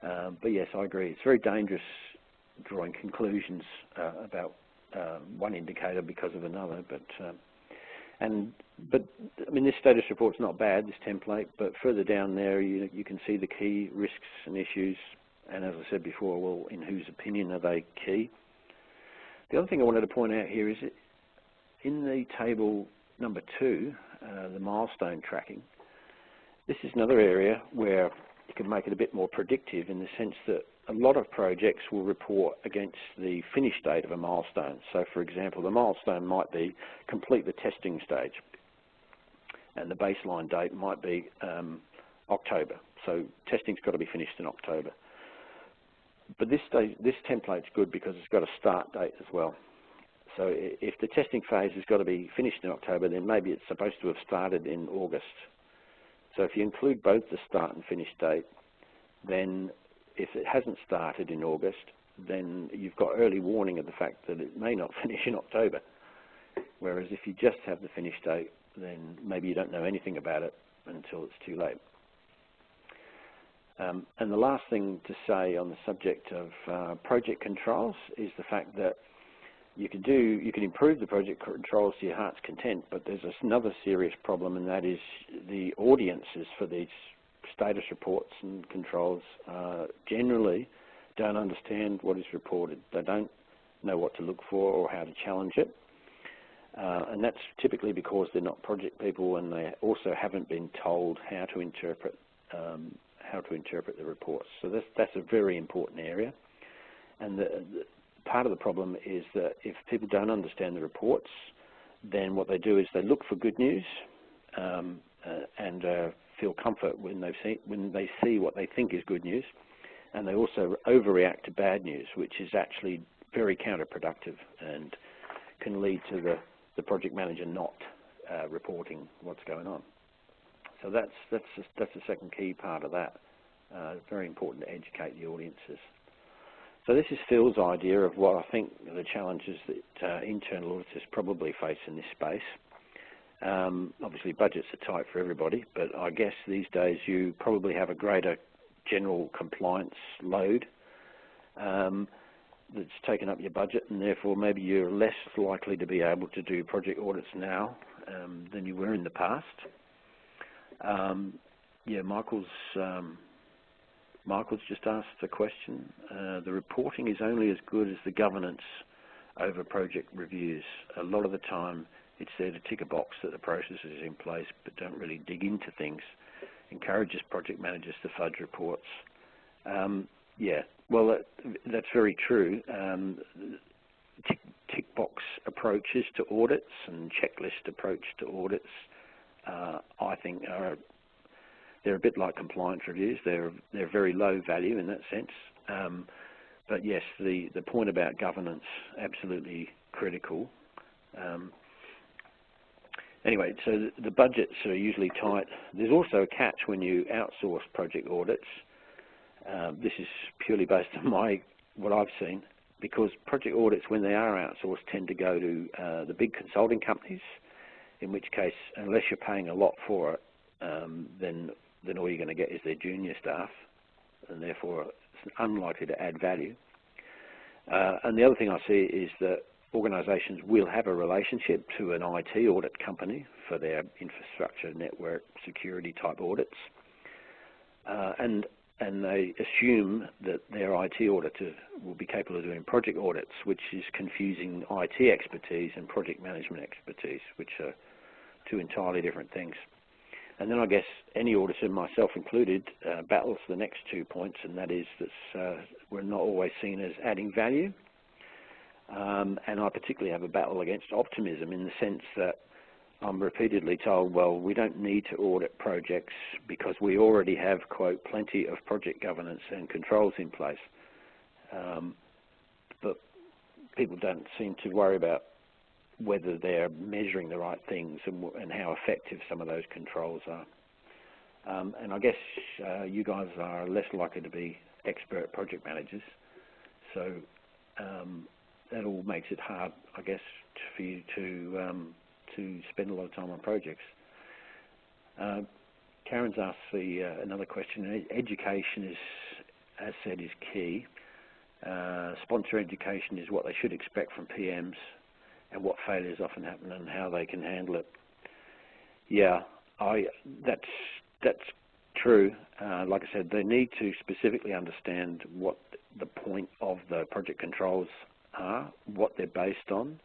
But yes, I agree. It's very dangerous drawing conclusions about one indicator because of another. But I mean, this status report's not bad, this template, but further down there you can see the key risks and issues, and as I said before, well, in whose opinion are they key? The other thing I wanted to point out here is that in the table number 2, the milestone tracking, this is another area where you can make it a bit more predictive, in the sense that a lot of projects will report against the finish date of a milestone. So for example, the milestone might be complete the testing stage, and the baseline date might be October. So testing's got to be finished in October. But this template's good because it's got a start date as well. So if the testing phase has got to be finished in October, then maybe it's supposed to have started in August. So if you include both the start and finish date, then if it hasn't started in August, then you've got early warning of the fact that it may not finish in October. Whereas if you just have the finish date, then maybe you don't know anything about it until it's too late. And the last thing to say on the subject of project controls is the fact that you can improve the project controls to your heart's content, but there's another serious problem, and that is the audiences for these status reports and controls generally don't understand what is reported. They don't know what to look for or how to challenge it, and that's typically because they're not project people, and they also haven't been told how to interpret the reports. So that's a very important area, and part of the problem is that if people don't understand the reports, then what they do is they look for good news and feel comfort when they see what they think is good news, and they also overreact to bad news, which is actually very counterproductive and can lead to the project manager not reporting what's going on. So that's the second key part of that. Very important to educate the audiences. So this is Phil's idea of what I think are the challenges that internal auditors probably face in this space. Obviously budgets are tight for everybody, but I guess these days you probably have a greater general compliance load that's taken up your budget, and therefore maybe you're less likely to be able to do project audits now than you were in the past. Yeah, Michael's just asked a question. The reporting is only as good as the governance over project reviews. A lot of the time it's there to tick a box that the process is in place, but don't really dig into things. Encourages project managers to fudge reports. Yeah, well, that's very true. Tick box approaches to audits and checklist approach to audits, I think they're a bit like compliance reviews. They're very low value in that sense. But yes, the point about governance, absolutely critical. Anyway, so the budgets are usually tight. There's also a catch when you outsource project audits. This is purely based on what I've seen, because project audits, when they are outsourced, tend to go to the big consulting companies, in which case, unless you're paying a lot for it, then all you're going to get is their junior staff, and therefore it's unlikely to add value. And the other thing I see is that organisations will have a relationship to an IT audit company for their infrastructure, network, security type audits, and they assume that their IT auditor will be capable of doing project audits, which is confusing IT expertise and project management expertise, which are two entirely different things. And then I guess any auditor, myself included, battles the next 2 points, and that is that we're not always seen as adding value. And I particularly have a battle against optimism, in the sense that I'm repeatedly told, well, we don't need to audit projects because we already have, quote, plenty of project governance and controls in place. But people don't seem to worry about whether they're measuring the right things and how effective some of those controls are. And I guess you guys are less likely to be expert project managers, so that all makes it hard, I guess, for you to spend a lot of time on projects. Karen's asked another question. Education is, as said, is key. Sponsor education is what they should expect from PMs and what failures often happen and how they can handle it. Yeah, that's true. Like I said, they need to specifically understand what the point of the project controls are, what they're based on,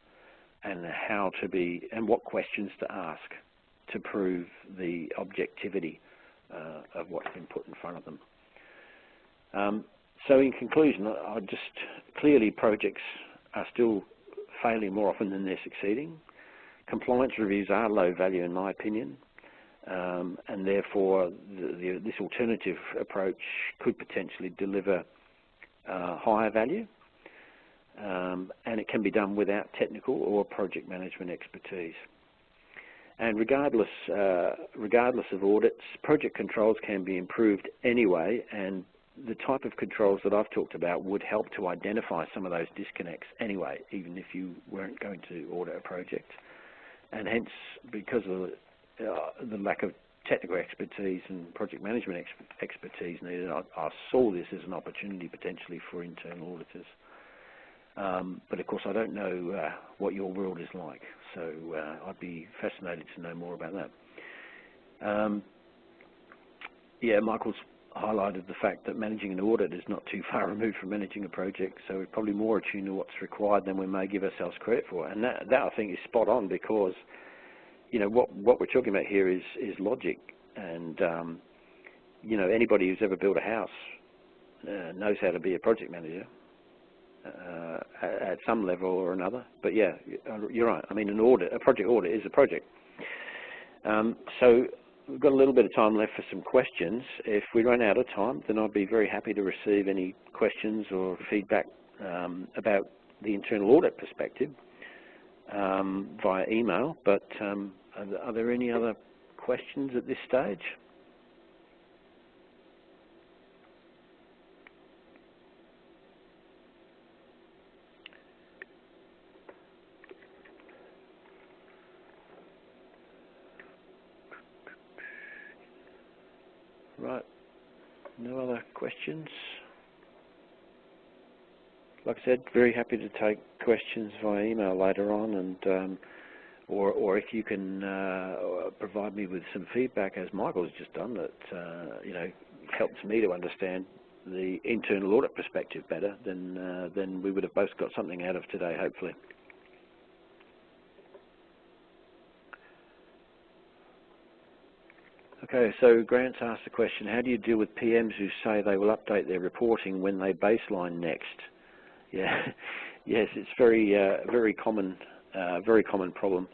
and how to be, and what questions to ask to prove the objectivity of what's been put in front of them. So in conclusion, clearly projects are still failing more often than they're succeeding. Compliance reviews are low value in my opinion, and therefore this alternative approach could potentially deliver higher value, and it can be done without technical or project management expertise. And regardless of audits, project controls can be improved anyway, and the type of controls that I've talked about would help to identify some of those disconnects anyway, even if you weren't going to audit a project. And hence, because of the lack of technical expertise and project management expertise needed, I saw this as an opportunity potentially for internal auditors. But of course, I don't know what your world is like, so I'd be fascinated to know more about that. Yeah, Michael's highlighted the fact that managing an audit is not too far removed from managing a project, so we're probably more attuned to what's required than we may give ourselves credit for. And that I think is spot on, because you know what we're talking about here is logic, and you know, anybody who's ever built a house knows how to be a project manager at some level or another. But yeah, you're right. I mean, a project audit is a project. So we've got a little bit of time left for some questions. If we run out of time, then I'd be very happy to receive any questions or feedback about the internal audit perspective via email. But are there any other questions at this stage? Right, no other questions? Like I said, very happy to take questions via email later on, and or if you can provide me with some feedback, as Michael's just done, that you know, helps me to understand the internal audit perspective better, then we would have both got something out of today, hopefully. Okay, so Grant's asked the question, how do you deal with PMs who say they will update their reporting when they baseline next? Yeah, yes, it's very common problem.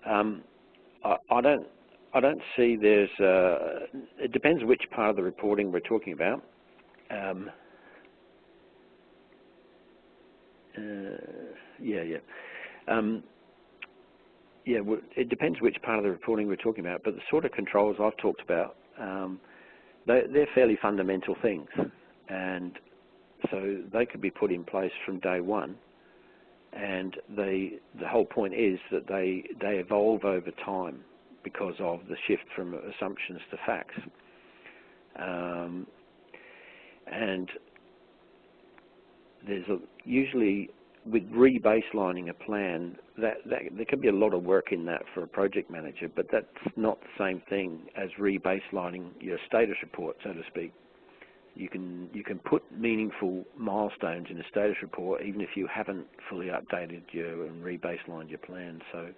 I don't see there's. It depends which part of the reporting we're talking about. Yeah, well, it depends which part of the reporting we're talking about, but the sort of controls I've talked about, they're fairly fundamental things, and so they could be put in place from day one, and the whole point is that they evolve over time because of the shift from assumptions to facts. And there's usually, with re-baselining a plan, that there can be a lot of work in that for a project manager, but that's not the same thing as re-baselining your status report, so to speak. You can put meaningful milestones in a status report even if you haven't fully updated and re-baselined your plan. So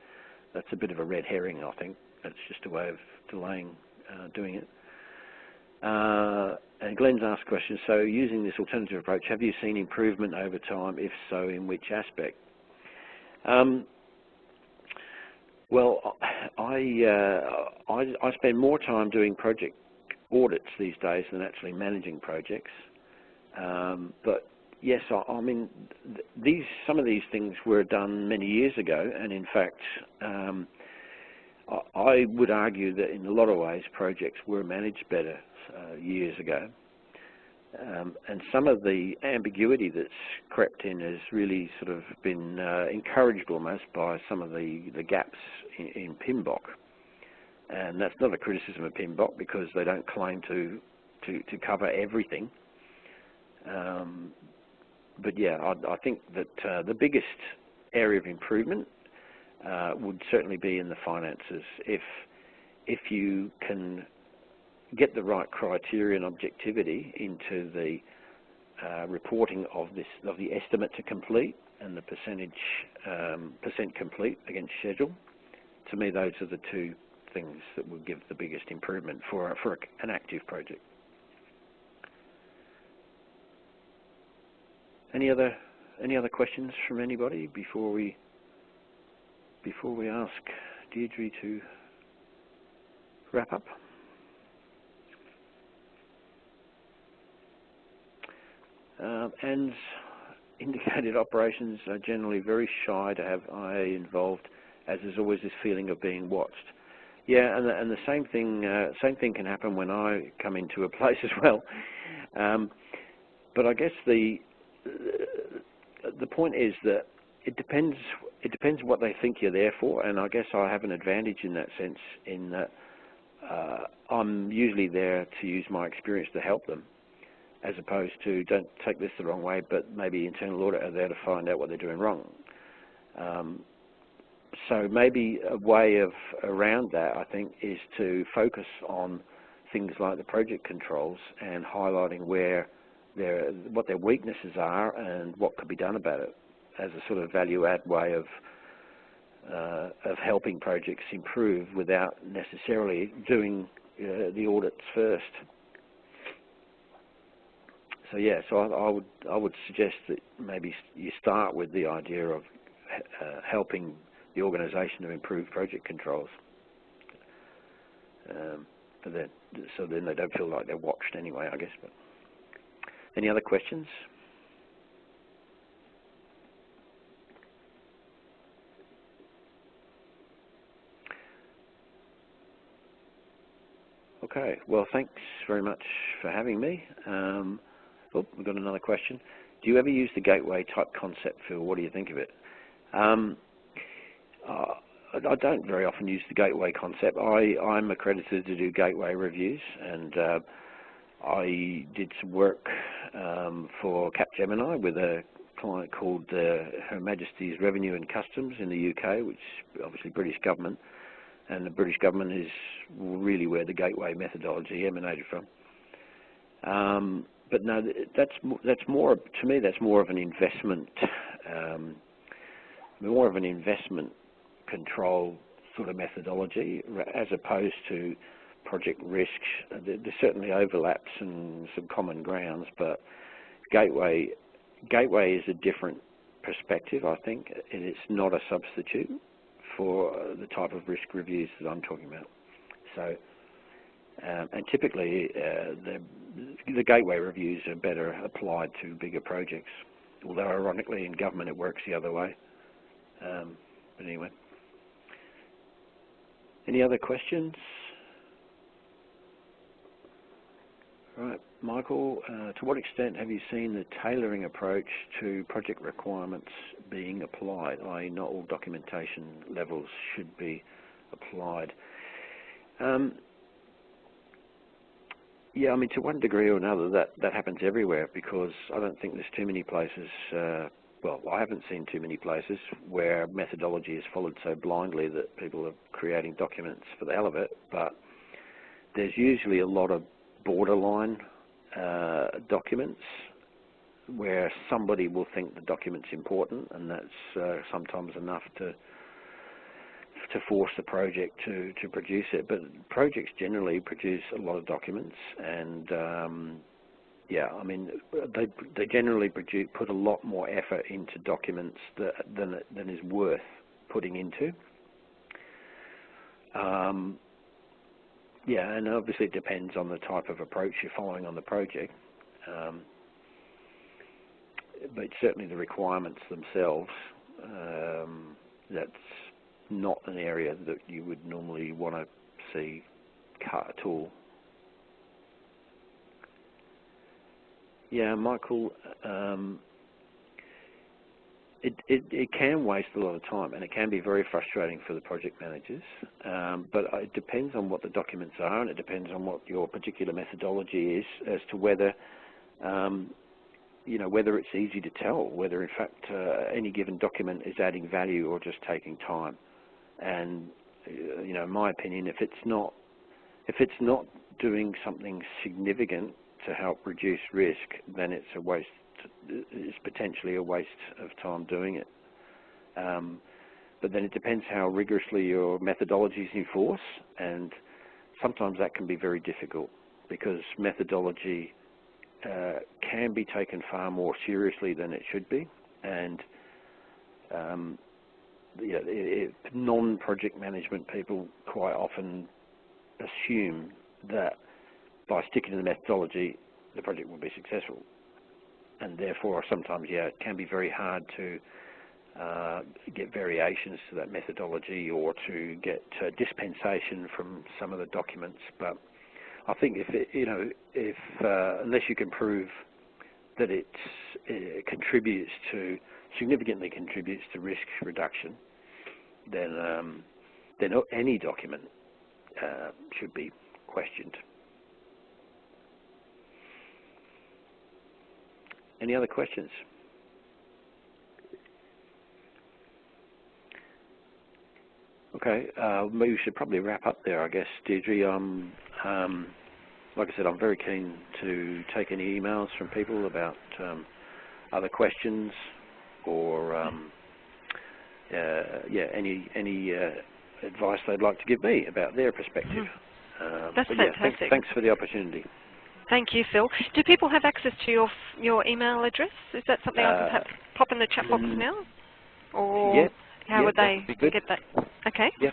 that's a bit of a red herring, I think. That's just a way of delaying doing it. And Glenn's asked a question, so using this alternative approach, have you seen improvement over time? If so, in which aspect? Well, I spend more time doing project audits these days than actually managing projects. But yes, I mean, some of these things were done many years ago, and in fact, I would argue that in a lot of ways projects were managed better years ago. And some of the ambiguity that's crept in has really sort of been encouraged almost by some of the gaps in PMBOK. And that's not a criticism of PMBOK, because they don't claim to cover everything. but yeah, I think that the biggest area of improvement would certainly be in the finances. If you can get the right criteria and objectivity into the reporting of the estimate to complete and the percent complete against schedule, to me those are the two things that will give the biggest improvement for an active project. Any other questions from anybody before we ask Deirdre to wrap up? And indicated operations are generally very shy to have IA involved, as there's always this feeling of being watched. Yeah, and the same thing can happen when I come into a place as well. But I guess the point is that it depends what they think you're there for, and I guess I have an advantage in that sense, in that I'm usually there to use my experience to help them, as opposed to, don't take this the wrong way, but maybe internal audit are there to find out what they're doing wrong. So maybe a way around that, I think, is to focus on things like the project controls and highlighting what their weaknesses are and what could be done about it, as a sort of value-add way of helping projects improve without necessarily doing the audits first. So yeah, so I would suggest that maybe you start with the idea of helping the organisation to improve project controls, so then they don't feel like they're watched anyway, I guess. But any other questions? Okay, well, thanks very much for having me. We've got another question. Do you ever use the gateway type concept, Phil? What do you think of it? I don't very often use the gateway concept. I'm accredited to do gateway reviews, and I did some work for Capgemini with a client called Her Majesty's Revenue and Customs in the UK, which is obviously British government, and the British government is really where the gateway methodology emanated from. But no, that's more, to me, that's more of an investment, control sort of methodology, as opposed to project risk. There's certainly overlaps and some common grounds, but gateway is a different perspective, I think. It's not a substitute for the type of risk reviews that I'm talking about. So, and typically the gateway reviews are better applied to bigger projects, although ironically in government it works the other way. But anyway, any other questions? Right, Michael, to what extent have you seen the tailoring approach to project requirements being applied, i.e. not all documentation levels should be applied? Yeah, I mean, to one degree or another, that happens everywhere, because I don't think there's too many places, well, I haven't seen too many places where methodology is followed so blindly that people are creating documents for the hell of it, but there's usually a lot of borderline documents where somebody will think the document's important, and that's sometimes enough to force the project to produce it. But projects generally produce a lot of documents, and yeah, I mean, they generally put a lot more effort into documents than is worth putting into. Yeah, and obviously it depends on the type of approach you're following on the project. But certainly the requirements themselves, that's not an area that you would normally want to see cut at all. Yeah, Michael, it can waste a lot of time, and it can be very frustrating for the project managers, but it depends on what the documents are, and it depends on what your particular methodology is as to whether you know, whether it's easy to tell whether in fact any given document is adding value or just taking time. And you know, in my opinion, if it's not doing something significant to help reduce risk, then it's a waste. It's potentially a waste of time doing it. But then it depends how rigorously your methodology is enforced, and sometimes that can be very difficult because methodology can be taken far more seriously than it should be, and non-project management people quite often assume that by sticking to the methodology, the project will be successful, and therefore sometimes, it can be very hard to get variations to that methodology or to get dispensation from some of the documents. But I think unless you can prove that it significantly contributes to risk reduction, then any document should be questioned. Any other questions? Okay, maybe we should probably wrap up there, I guess, Deirdre. Like I said, I'm very keen to take any emails from people about other questions or any advice they'd like to give me about their perspective. That's fantastic. Thanks for the opportunity. Thank you, Phil. Do people have access to your email address? Is that something I can perhaps pop in the chat box now? Or how would they get that? Okay. Yeah.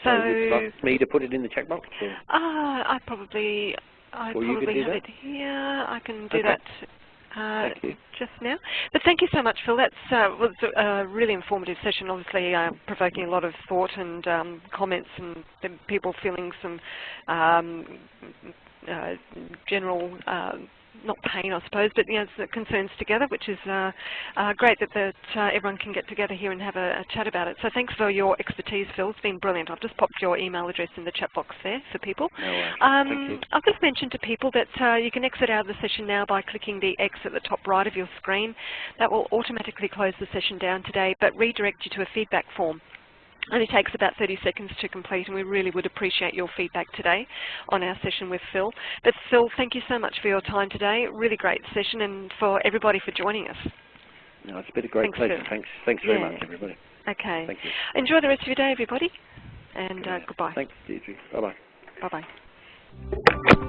So would you like me to put it in the checkbox? I probably have it here. I can do that just now. But thank you so much, Phil. That was a really informative session, obviously provoking a lot of thought and comments, and people feeling some general not pain, I suppose, but concerns together, which is great that everyone can get together here and have a chat about it. So thanks for your expertise, Phil. It's been brilliant. I've just popped your email address in the chat box there for people. No worries. Thank you. I've just mentioned to people that you can exit out of the session now by clicking the X at the top right of your screen. That will automatically close the session down today, but redirect you to a feedback form. Only takes about 30 seconds to complete, and we really would appreciate your feedback today on our session with Phil. But Phil, thank you so much for your time today. Really great session, and for everybody for joining us. No, it's been a great pleasure. Thanks very much, everybody. Okay. Thank you. Enjoy the rest of your day, everybody, and goodbye. Thanks, Deirdre. Bye-bye. Bye-bye.